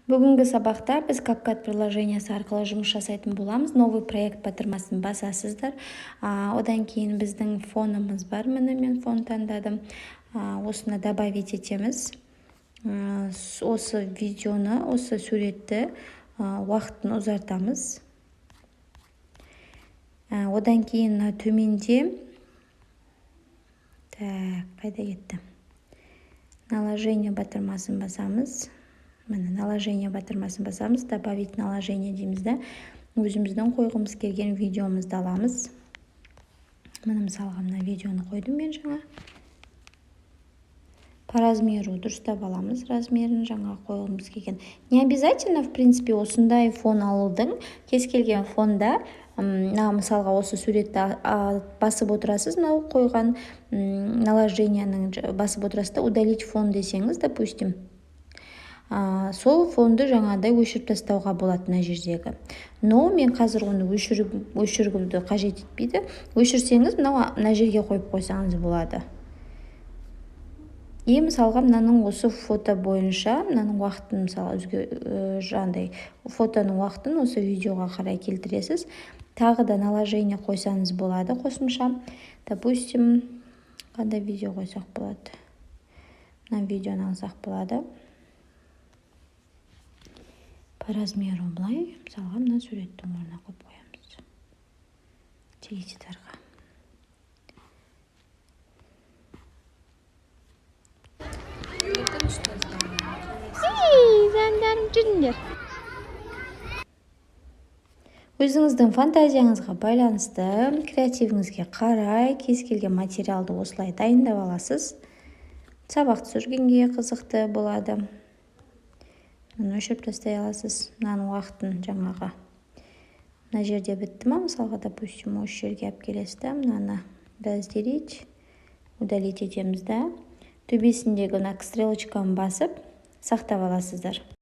Бүгінгі сабақта біз CapCut приложениясы арқылы жұмыс жасайтын боламыз. Новый проект батырмасын басасыздар. Одан кейін біздің фонымыз бар. Міне мен фон таңдадым. Осыны добавить етеміз. Осы видеоны, осы суретті уақытын ұзартамыз. Одан кейін төменде қайда кетті? Наложение батырмасын басамыз. Міне наложение батырмасын басамыз. Добавить наложение дейміз да. Өзіміздің қойғымыз келген видеомызды аламыз. Міне мысалға мына видеоны қойдым мен жаңа. По размеру дұрыстап аламыз размерін жаңа қойғымыз келген. Не обязательно, в принципе, осындай фон алудың. Кез келген фонда, мысалға осы суретті басып отырасыз, мынау қойған наложенияның басып отырасыз да, удалить фон десеңіз, допустим. Сол фонды жаңадай өшіріп тастауға болады мына жердегі. Но мен қазір оны өшіргімді қажет етпейді. Өшірсеңіз, мына жерге қойып қойсаңыз болады. Мысалға мынаның осы фото бойынша, мынаның уақытын мысалы жаңағыдай фотоның уақытын осы видеоға қарай келтіресіз. Тағы да наложение қойсаңыз болады қосымша. Допустим, қандай видео қойсақ болады? Мына видеоны алсақ болады. По размеру былай, мысалға мына суреттің орнына қойып қоямыз. Теледидарға. Жандарым жүріңдер. Өзіңіздің фантазияңызға байланысты, креативіңізге қарай кез келген материалды осылай дайындап аласыз. Сабақ түсіргенге қызықты болады. Өшіріп тастай аласыз. Мынаның уақытын жаңаға. Мына жерде бітті ма? Мысалға, допустим, осы жерге алып келесіз да, мынаны разделить, удалить етеміз да. Төбесіндегі стрелочканы басып сақтап аласыздар.